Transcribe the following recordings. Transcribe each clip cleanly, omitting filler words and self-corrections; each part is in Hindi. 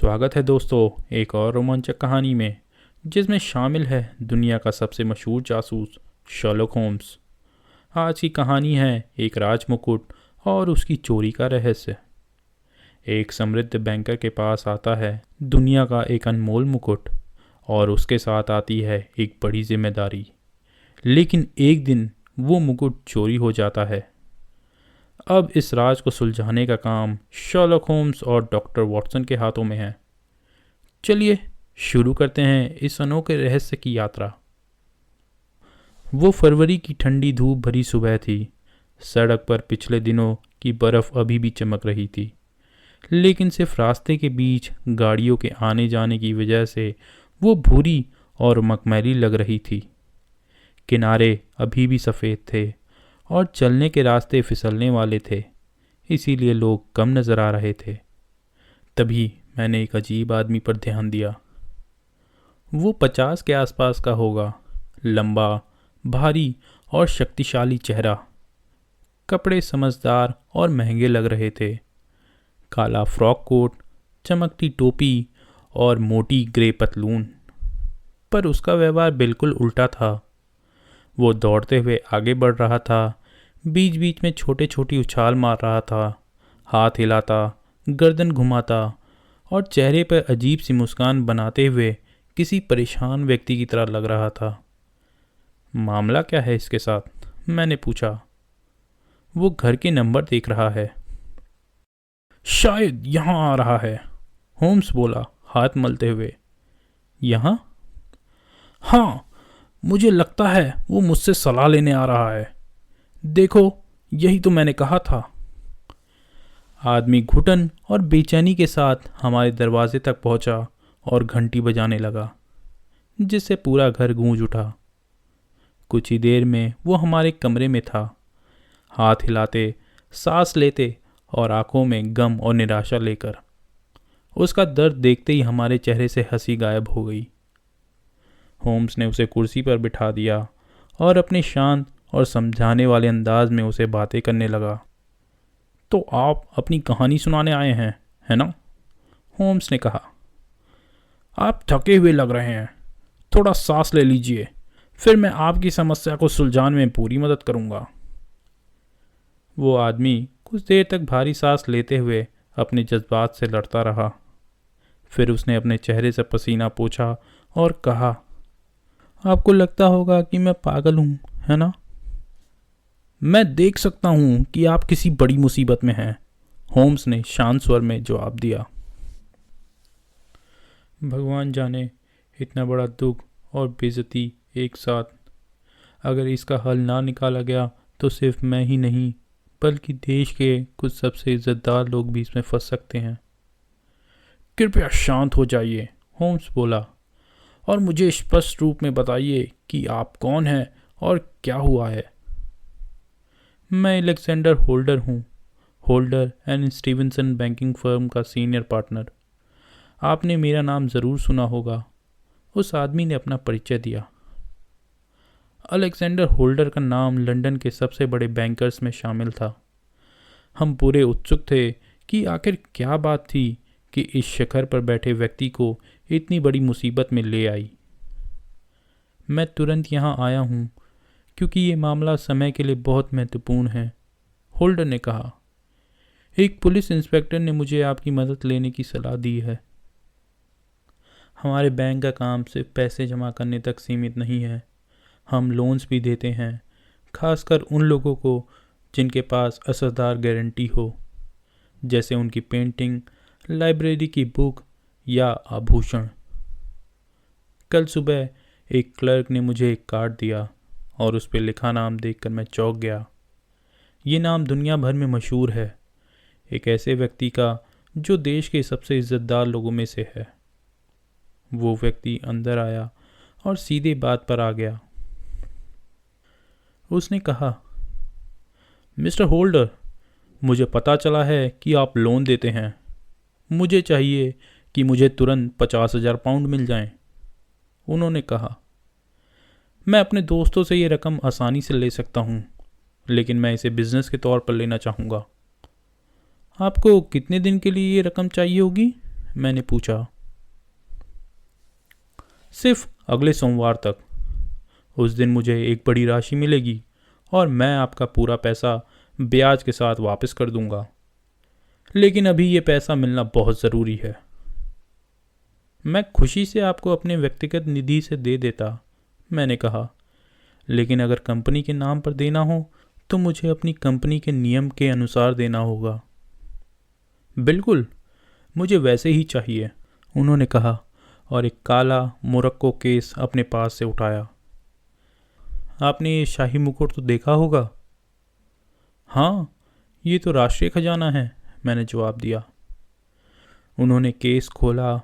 स्वागत है दोस्तों एक और रोमांचक कहानी में जिसमें शामिल है दुनिया का सबसे मशहूर जासूस शर्लक होम्स। आज की कहानी है एक राजमुकुट और उसकी चोरी का रहस्य। एक समृद्ध बैंकर के पास आता है दुनिया का एक अनमोल मुकुट और उसके साथ आती है एक बड़ी जिम्मेदारी। लेकिन एक दिन वो मुकुट चोरी हो जाता है। अब इस राज को सुलझाने का काम शर्लक होम्स और डॉक्टर वॉटसन के हाथों में है। चलिए शुरू करते हैं इस अनोखे रहस्य की यात्रा। वो फरवरी की ठंडी धूप भरी सुबह थी। सड़क पर पिछले दिनों की बर्फ अभी भी चमक रही थी, लेकिन सिर्फ रास्ते के बीच गाड़ियों के आने जाने की वजह से वो भूरी और मखमली लग रही थी। किनारे अभी भी सफ़ेद थे और चलने के रास्ते फिसलने वाले थे, इसीलिए लोग कम नज़र आ रहे थे। तभी मैंने एक अजीब आदमी पर ध्यान दिया। वो 50 के आसपास का होगा, लंबा, भारी और शक्तिशाली चेहरा। कपड़े समझदार और महंगे लग रहे थे। काला फ्रॉक कोट, चमकती टोपी और मोटी ग्रे पतलून। पर उसका व्यवहार बिल्कुल उल्टा था। वो दौड़ते हुए आगे बढ़ रहा था, बीच बीच में छोटे छोटी उछाल मार रहा था, हाथ हिलाता, गर्दन घुमाता और चेहरे पर अजीब सी मुस्कान बनाते हुए किसी परेशान व्यक्ति की तरह लग रहा था। मामला क्या है इसके साथ? मैंने पूछा। वो घर के नंबर देख रहा है। शायद यहाँ आ रहा है, होम्स बोला हाथ मलते हुए। यहाँ? हाँ, मुझे लगता है वो मुझसे सलाह लेने आ रहा है। देखो, यही तो मैंने कहा था। आदमी घुटन और बेचैनी के साथ हमारे दरवाजे तक पहुंचा और घंटी बजाने लगा, जिससे पूरा घर गूंज उठा। कुछ ही देर में वो हमारे कमरे में था, हाथ हिलाते, सांस लेते और आंखों में गम और निराशा लेकर। उसका दर्द देखते ही हमारे चेहरे से हंसी गायब हो गई। होम्स ने उसे कुर्सी पर बिठा दिया और अपने शांत और समझाने वाले अंदाज में उसे बातें करने लगा। तो आप अपनी कहानी सुनाने आए हैं, है ना? होम्स ने कहा। आप थके हुए लग रहे हैं, थोड़ा सांस ले लीजिए, फिर मैं आपकी समस्या को सुलझाने में पूरी मदद करूंगा। वो आदमी कुछ देर तक भारी सांस लेते हुए अपने जज्बात से लड़ता रहा। फिर उसने अपने चेहरे से पसीना पोंछा और कहा, आपको लगता होगा कि मैं पागल हूं, है ना? मैं देख सकता हूं कि आप किसी बड़ी मुसीबत में हैं, होम्स ने शांत स्वर में जवाब दिया। भगवान जाने, इतना बड़ा दुख और बेइज्जती एक साथ। अगर इसका हल ना निकाला गया तो सिर्फ मैं ही नहीं बल्कि देश के कुछ सबसे इज्जतदार लोग भी इसमें फंस सकते हैं। कृपया शांत हो जाइए, होम्स बोला, और मुझे स्पष्ट रूप में बताइए कि आप कौन हैं और क्या हुआ है। मैं अलेक्जेंडर होल्डर हूँ, holder and Stevenson banking firm का सीनियर पार्टनर। आपने मेरा नाम ज़रूर सुना होगा। उस आदमी ने अपना परिचय दिया। अलेक्जेंडर होल्डर का नाम लंदन के सबसे बड़े बैंकर्स में शामिल था। हम पूरे उत्सुक थे कि आखिर क्या बात थी कि इस शिखर पर बैठे व्यक्ति को इतनी बड़ी मुसीबत में ले आई। मैं तुरंत यहाँ आया हूँ क्योंकि ये मामला समय के लिए बहुत महत्वपूर्ण है, होल्डर ने कहा। एक पुलिस इंस्पेक्टर ने मुझे आपकी मदद लेने की सलाह दी है। हमारे बैंक का काम सिर्फ पैसे जमा करने तक सीमित नहीं है, हम लोन्स भी देते हैं, खासकर उन लोगों को जिनके पास असरदार गारंटी हो, जैसे उनकी पेंटिंग, लाइब्रेरी की बुक या आभूषण। कल सुबह एक क्लर्क ने मुझे एक कार्ड दिया और उस पर लिखा नाम देखकर मैं चौंक गया। ये नाम दुनिया भर में मशहूर है, एक ऐसे व्यक्ति का जो देश के सबसे इज्जतदार लोगों में से है। वो व्यक्ति अंदर आया और सीधे बात पर आ गया। उसने कहा, मिस्टर होल्डर, मुझे पता चला है कि आप लोन देते हैं। मुझे चाहिए कि मुझे तुरंत 50,000 पाउंड मिल जाएं। उन्होंने कहा, मैं अपने दोस्तों से ये रकम आसानी से ले सकता हूँ, लेकिन मैं इसे बिजनेस के तौर पर लेना चाहूँगा। आपको कितने दिन के लिए ये रकम चाहिए होगी? मैंने पूछा। सिर्फ अगले सोमवार तक। उस दिन मुझे एक बड़ी राशि मिलेगी और मैं आपका पूरा पैसा ब्याज के साथ वापस कर दूंगा। लेकिन अभी ये पैसा मिलना बहुत ज़रूरी है। मैं खुशी से आपको अपने व्यक्तिगत निधि से दे देता, मैंने कहा, लेकिन अगर कंपनी के नाम पर देना हो तो मुझे अपनी कंपनी के नियम के अनुसार देना होगा। बिल्कुल, मुझे वैसे ही चाहिए, उन्होंने कहा और एक काला मोरक्को केस अपने पास से उठाया। आपने ये शाही मुकुट तो देखा होगा? हाँ, ये तो राष्ट्रीय खजाना है, मैंने जवाब दिया। उन्होंने केस खोला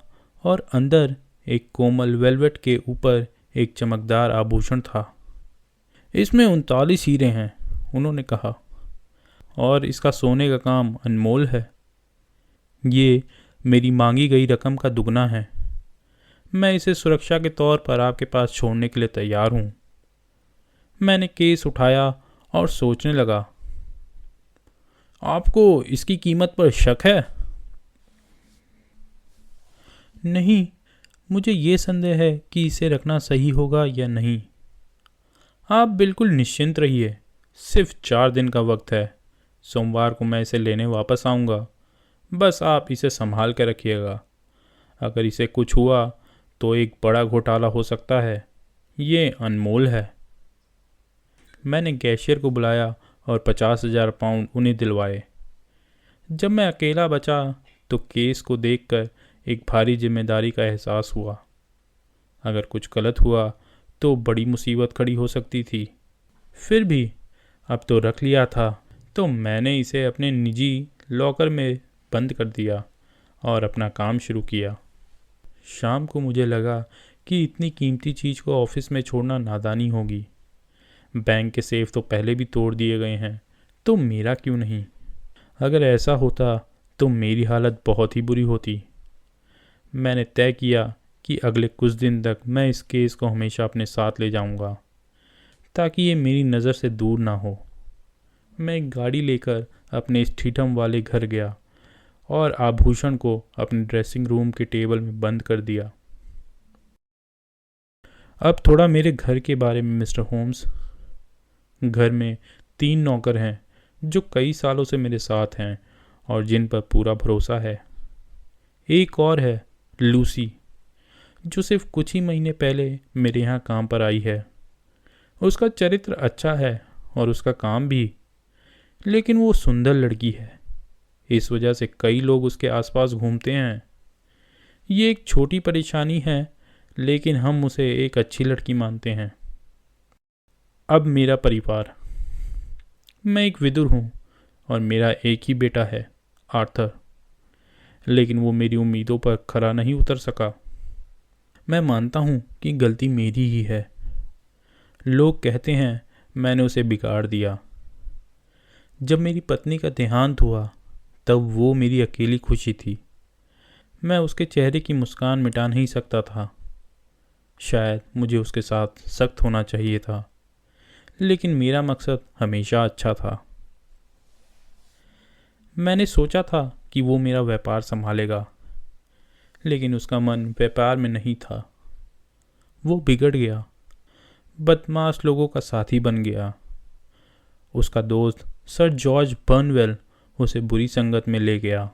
और अंदर एक कोमल वेलवेट के ऊपर एक चमकदार आभूषण था। इसमें 39 हीरे हैं, उन्होंने कहा, और इसका सोने का काम अनमोल है। ये मेरी मांगी गई रकम का दुगना है। मैं इसे सुरक्षा के तौर पर आपके पास छोड़ने के लिए तैयार हूँ। मैंने केस उठाया और सोचने लगा। आपको इसकी कीमत पर शक है? नहीं, मुझे ये संदेह है कि इसे रखना सही होगा या नहीं। आप बिल्कुल निश्चिंत रहिए, सिर्फ 4 दिन का वक्त है। सोमवार को मैं इसे लेने वापस आऊँगा। बस आप इसे संभाल कर रखिएगा। अगर इसे कुछ हुआ तो एक बड़ा घोटाला हो सकता है। ये अनमोल है। मैंने कैशियर को बुलाया और 50,000 पाउंड उन्हें दिलवाए। जब मैं अकेला बचा तो केस को देखकर एक भारी जिम्मेदारी का एहसास हुआ। अगर कुछ गलत हुआ तो बड़ी मुसीबत खड़ी हो सकती थी। फिर भी अब तो रख लिया था, तो मैंने इसे अपने निजी लॉकर में बंद कर दिया और अपना काम शुरू किया। शाम को मुझे लगा कि इतनी कीमती चीज़ को ऑफिस में छोड़ना नादानी होगी। बैंक के सेफ तो पहले भी तोड़ दिए गए हैं, तो मेरा क्यों नहीं? अगर ऐसा होता तो मेरी हालत बहुत ही बुरी होती। मैंने तय किया कि अगले कुछ दिन तक मैं इस केस को हमेशा अपने साथ ले जाऊंगा, ताकि ये मेरी नज़र से दूर ना हो। मैं एक गाड़ी लेकर अपने इस ठीठम वाले घर गया और आभूषण को अपने ड्रेसिंग रूम के टेबल में बंद कर दिया। अब थोड़ा मेरे घर के बारे में, मिस्टर होम्स। घर में 3 नौकर हैं जो कई सालों से मेरे साथ हैं और जिन पर पूरा भरोसा है। एक और है, लूसी, जो सिर्फ कुछ ही महीने पहले मेरे यहाँ काम पर आई है। उसका चरित्र अच्छा है और उसका काम भी, लेकिन वो सुंदर लड़की है। इस वजह से कई लोग उसके आसपास घूमते हैं। ये एक छोटी परेशानी है, लेकिन हम उसे एक अच्छी लड़की मानते हैं। अब मेरा परिवार। मैं एक विदुर हूँ और मेरा एक ही बेटा है, आर्थर, लेकिन वो मेरी उम्मीदों पर खरा नहीं उतर सका। मैं मानता हूँ कि गलती मेरी ही है। लोग कहते हैं मैंने उसे बिगाड़ दिया। जब मेरी पत्नी का देहांत हुआ तब वो मेरी अकेली खुशी थी। मैं उसके चेहरे की मुस्कान मिटा नहीं सकता था। शायद मुझे उसके साथ सख्त होना चाहिए था, लेकिन मेरा मकसद हमेशा अच्छा था। मैंने सोचा था कि वो मेरा व्यापार संभालेगा, लेकिन उसका मन व्यापार में नहीं था। वो बिगड़ गया, बदमाश लोगों का साथी बन गया। उसका दोस्त सर जॉर्ज बर्नवेल उसे बुरी संगत में ले गया।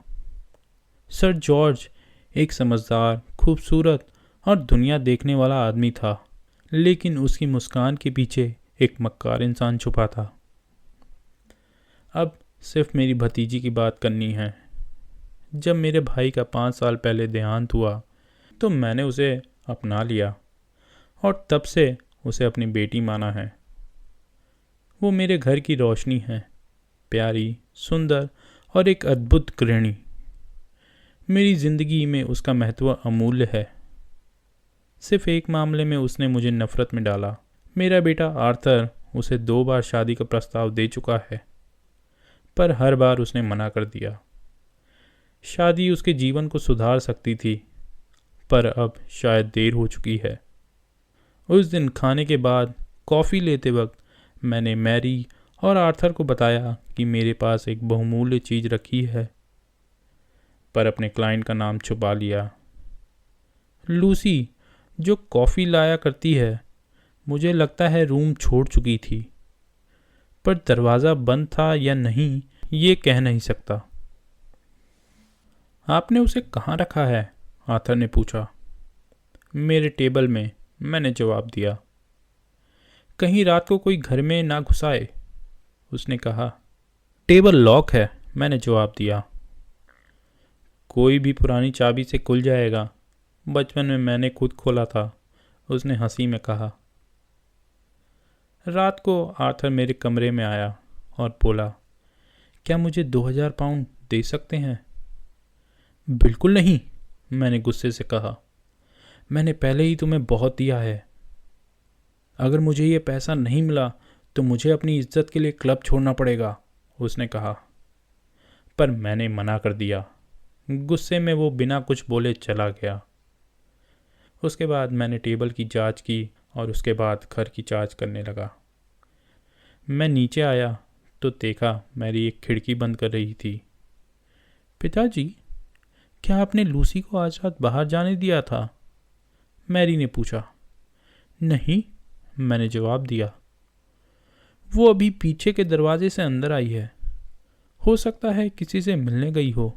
सर जॉर्ज एक समझदार, खूबसूरत और दुनिया देखने वाला आदमी था, लेकिन उसकी मुस्कान के पीछे एक मक्कार इंसान छुपा था। अब सिर्फ मेरी भतीजी की बात करनी है। जब मेरे भाई का 5 साल पहले देहांत हुआ तो मैंने उसे अपना लिया और तब से उसे अपनी बेटी माना है। वो मेरे घर की रोशनी है, प्यारी, सुंदर और एक अद्भुत गृहिणी। मेरी ज़िंदगी में उसका महत्व अमूल्य है। सिर्फ एक मामले में उसने मुझे नफ़रत में डाला। मेरा बेटा आर्थर उसे 2 बार शादी का प्रस्ताव दे चुका है, पर हर बार उसने मना कर दिया। शादी उसके जीवन को सुधार सकती थी, पर अब शायद देर हो चुकी है। उस दिन खाने के बाद कॉफ़ी लेते वक्त मैंने मैरी और आर्थर को बताया कि मेरे पास एक बहुमूल्य चीज़ रखी है। पर अपने क्लाइंट का नाम छुपा लिया। लूसी, जो कॉफ़ी लाया करती है, मुझे लगता है रूम छोड़ चुकी थी, पर दरवाज़ा बंद था या नहीं ये कह नहीं सकता। आपने उसे कहाँ रखा है? आर्थर ने पूछा। मेरे टेबल में, मैंने जवाब दिया। कहीं रात को कोई घर में ना घुस आए, उसने कहा। टेबल लॉक है, मैंने जवाब दिया। कोई भी पुरानी चाबी से खुल जाएगा, बचपन में मैंने खुद खोला था, उसने हंसी में कहा। रात को आर्थर मेरे कमरे में आया और बोला, क्या मुझे 2000 पाउंड दे सकते हैं? बिल्कुल नहीं, मैंने गुस्से से कहा। मैंने पहले ही तुम्हें बहुत दिया है। अगर मुझे ये पैसा नहीं मिला तो मुझे अपनी इज्जत के लिए क्लब छोड़ना पड़ेगा, उसने कहा। पर मैंने मना कर दिया। गुस्से में वो बिना कुछ बोले चला गया। उसके बाद मैंने टेबल की जांच की और उसके बाद घर की जांच करने लगा। मैं नीचे आया तो देखा मैरी एक खिड़की बंद कर रही थी। पिताजी, क्या आपने लूसी को आज रात बाहर जाने दिया था? मैरी ने पूछा। नहीं, मैंने जवाब दिया। वो अभी पीछे के दरवाजे से अंदर आई है। हो सकता है किसी से मिलने गई हो।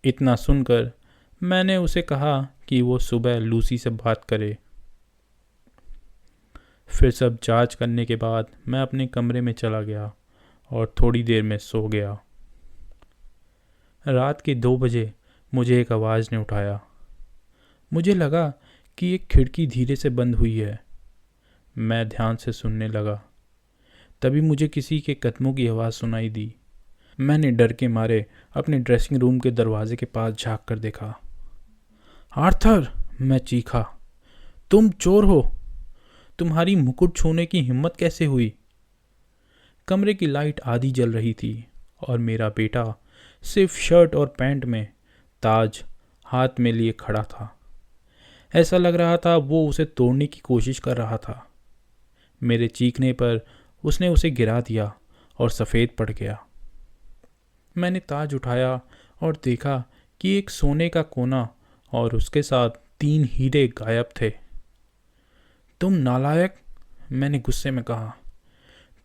इतना सुनकर मैंने उसे कहा कि वो सुबह लूसी से बात करे। फिर सब जांच करने के बाद मैं अपने कमरे में चला गया और थोड़ी देर में सो गया। रात के 2 बजे मुझे एक आवाज़ ने उठाया। मुझे लगा कि एक खिड़की धीरे से बंद हुई है। मैं ध्यान से सुनने लगा। तभी मुझे किसी के कदमों की आवाज़ सुनाई दी। मैंने डर के मारे अपने ड्रेसिंग रूम के दरवाजे के पास झांक कर देखा। आर्थर, मैं चीखा, तुम चोर हो! तुम्हारी मुकुट छूने की हिम्मत कैसे हुई? कमरे की लाइट आधी जल रही थी और मेरा बेटा सिर्फ शर्ट और पैंट में, ताज हाथ में लिए खड़ा था। ऐसा लग रहा था वो उसे तोड़ने की कोशिश कर रहा था। मेरे चीखने पर उसने उसे गिरा दिया और सफ़ेद पड़ गया। मैंने ताज उठाया और देखा कि एक सोने का कोना और उसके साथ 3 हीरे गायब थे। तुम नालायक, मैंने गुस्से में कहा।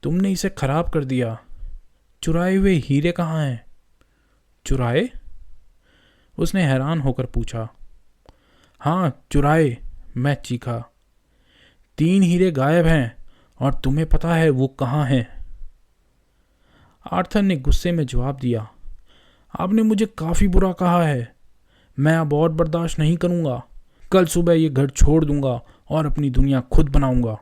तुमने इसे खराब कर दिया। चुराए हुए हीरे कहाँ हैं? चुराए? उसने हैरान होकर पूछा। हाँ, चुराए, मैं चीखा। 3 हीरे गायब हैं और तुम्हें पता है वो कहाँ हैं? आर्थर ने गुस्से में जवाब दिया। आपने मुझे काफ़ी बुरा कहा है। मैं अब और बर्दाश्त नहीं करूँगा। कल सुबह ये घर छोड़ दूंगा और अपनी दुनिया खुद बनाऊंगा।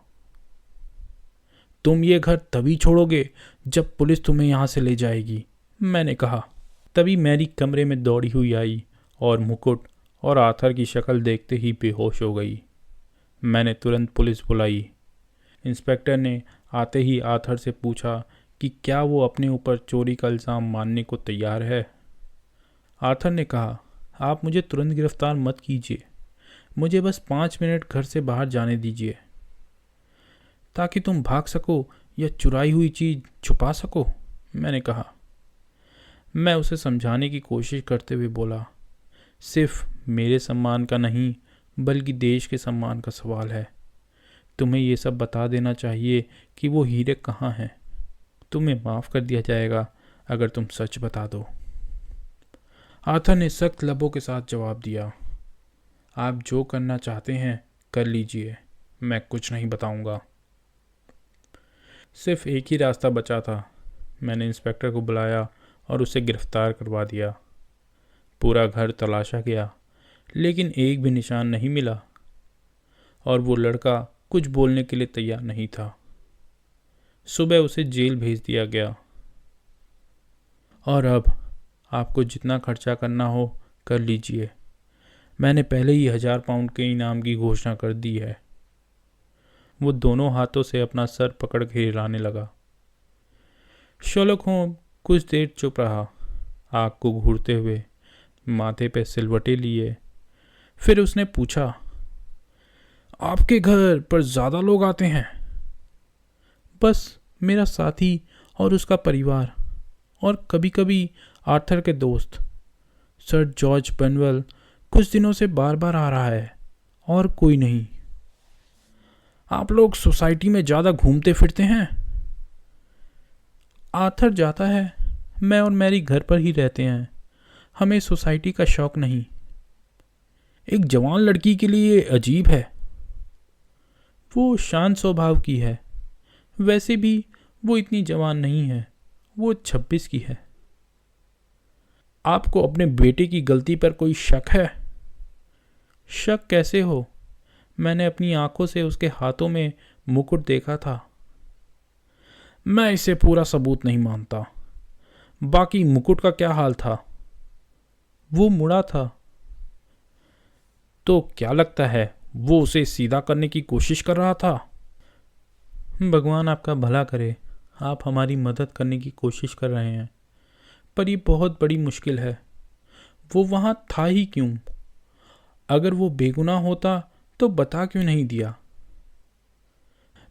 तुम ये घर तभी छोड़ोगे जब पुलिस तुम्हें यहाँ से ले जाएगी, मैंने कहा। तभी मैरी कमरे में दौड़ी हुई आई और मुकुट और आर्थर की शक्ल देखते ही बेहोश हो गई। मैंने तुरंत पुलिस बुलाई। इंस्पेक्टर ने आते ही आर्थर से पूछा कि क्या वो अपने ऊपर चोरी का इल्ज़ाम मानने को तैयार है। आर्थर ने कहा, आप मुझे तुरंत गिरफ्तार मत कीजिए, मुझे बस 5 मिनट घर से बाहर जाने दीजिए, ताकि तुम भाग सको या चुराई हुई चीज़ छुपा सको, मैंने कहा। मैं उसे समझाने की कोशिश करते हुए बोला, सिर्फ मेरे सम्मान का नहीं बल्कि देश के सम्मान का सवाल है। तुम्हें ये सब बता देना चाहिए कि वो हीरे कहाँ हैं। तुम्हें माफ़ कर दिया जाएगा अगर तुम सच बता दो। आर्थर ने सख्त लबों के साथ जवाब दिया, आप जो करना चाहते हैं कर लीजिए, मैं कुछ नहीं बताऊंगा। सिर्फ एक ही रास्ता बचा था। मैंने इंस्पेक्टर को बुलाया और उसे गिरफ्तार करवा दिया। पूरा घर तलाशा गया लेकिन एक भी निशान नहीं मिला और वो लड़का कुछ बोलने के लिए तैयार नहीं था। सुबह उसे जेल भेज दिया गया। और अब आपको जितना खर्चा करना हो कर लीजिए, मैंने पहले ही 1000 पाउंड के इनाम की घोषणा कर दी है। वो दोनों हाथों से अपना सर पकड़ के हिलाने लगा। शर्लॉक होम्स कुछ देर चुप रहा, आग को घूरते हुए, माथे पे सिलवटे लिए। फिर उसने पूछा, आपके घर पर ज़्यादा लोग आते हैं? बस मेरा साथी और उसका परिवार, और कभी कभी आर्थर के दोस्त सर जॉर्ज बेनवेल कुछ दिनों से बार बार आ रहा है और कोई नहीं। आप लोग सोसाइटी में ज़्यादा घूमते फिरते हैं? आर्थर जाता है, मैं और मैरी घर पर ही रहते हैं। हमें सोसाइटी का शौक नहीं। एक जवान लड़की के लिए अजीब है। वो शांत स्वभाव की है। वैसे भी वो इतनी जवान नहीं है, वो 26 की है। आपको अपने बेटे की गलती पर कोई शक है? शक कैसे हो? मैंने अपनी आंखों से उसके हाथों में मुकुट देखा था। मैं इसे पूरा सबूत नहीं मानता। बाकी मुकुट का क्या हाल था? वो मुड़ा था। तो क्या लगता है वो उसे सीधा करने की कोशिश कर रहा था? भगवान आपका भला करे। आप हमारी मदद करने की कोशिश कर रहे हैं, पर यह बहुत बड़ी मुश्किल है। वो वहाँ था ही क्यों? अगर वो बेगुनाह होता तो बता क्यों नहीं दिया?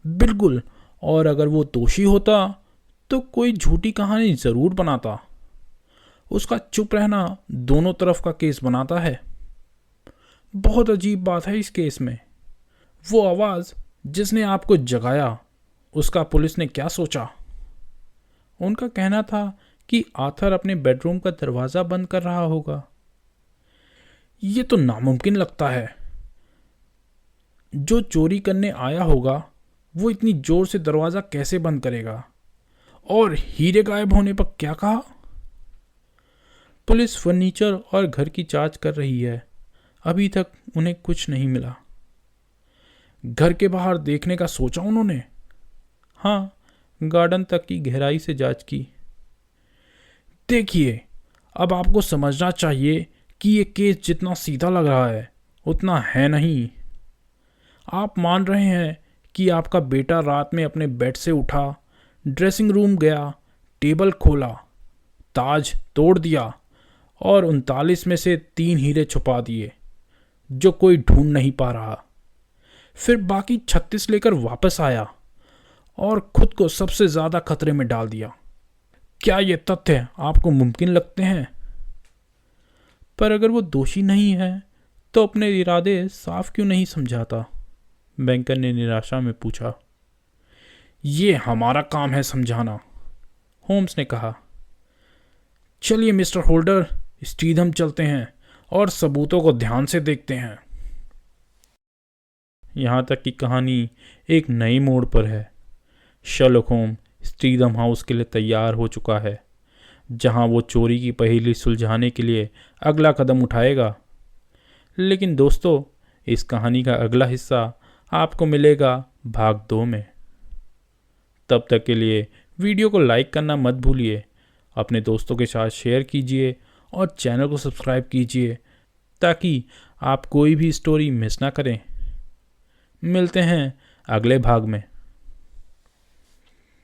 बिल्कुल, और अगर वो दोषी होता तो कोई झूठी कहानी जरूर बनाता। उसका चुप रहना दोनों तरफ का केस बनाता है। बहुत अजीब बात है इस केस में। वो आवाज़ जिसने आपको जगाया, उसका पुलिस ने क्या सोचा? उनका कहना था कि आर्थर अपने बेडरूम का दरवाज़ा बंद कर रहा होगा। ये तो नामुमकिन लगता है। जो चोरी करने आया होगा वो इतनी जोर से दरवाज़ा कैसे बंद करेगा? और हीरे गायब होने पर क्या कहा? पुलिस फर्नीचर और घर की जांच कर रही है। अभी तक उन्हें कुछ नहीं मिला। घर के बाहर देखने का सोचा उन्होंने? हाँ, गार्डन तक की गहराई से जांच की। देखिए, अब आपको समझना चाहिए कि ये केस जितना सीधा लग रहा है उतना है नहीं। आप मान रहे हैं कि आपका बेटा रात में अपने बेड से उठा, ड्रेसिंग रूम गया, टेबल खोला, ताज तोड़ दिया और 39 में से 3 हीरे छुपा दिए जो कोई ढूंढ नहीं पा रहा। फिर बाकी 36 लेकर वापस आया और खुद को सबसे ज़्यादा खतरे में डाल दिया। क्या ये तथ्य आपको मुमकिन लगते हैं? पर अगर वो दोषी नहीं है तो अपने इरादे साफ क्यों नहीं समझाता? बैंकर ने निराशा में पूछा। ये हमारा काम है समझाना, होम्स ने कहा। चलिए मिस्टर होल्डर, स्टीधम चलते हैं और सबूतों को ध्यान से देखते हैं। यहाँ तक कि कहानी एक नई मोड़ पर है। शर्लॉक होम्स स्टीधम हाउस के लिए तैयार हो चुका है, जहाँ वो चोरी की पहेली सुलझाने के लिए अगला कदम उठाएगा। लेकिन दोस्तों, इस कहानी का अगला हिस्सा आपको मिलेगा भाग 2 में। तब तक के लिए वीडियो को लाइक करना मत भूलिए, अपने दोस्तों के साथ शेयर कीजिए और चैनल को सब्सक्राइब कीजिए ताकि आप कोई भी स्टोरी मिस ना करें। मिलते हैं अगले भाग में।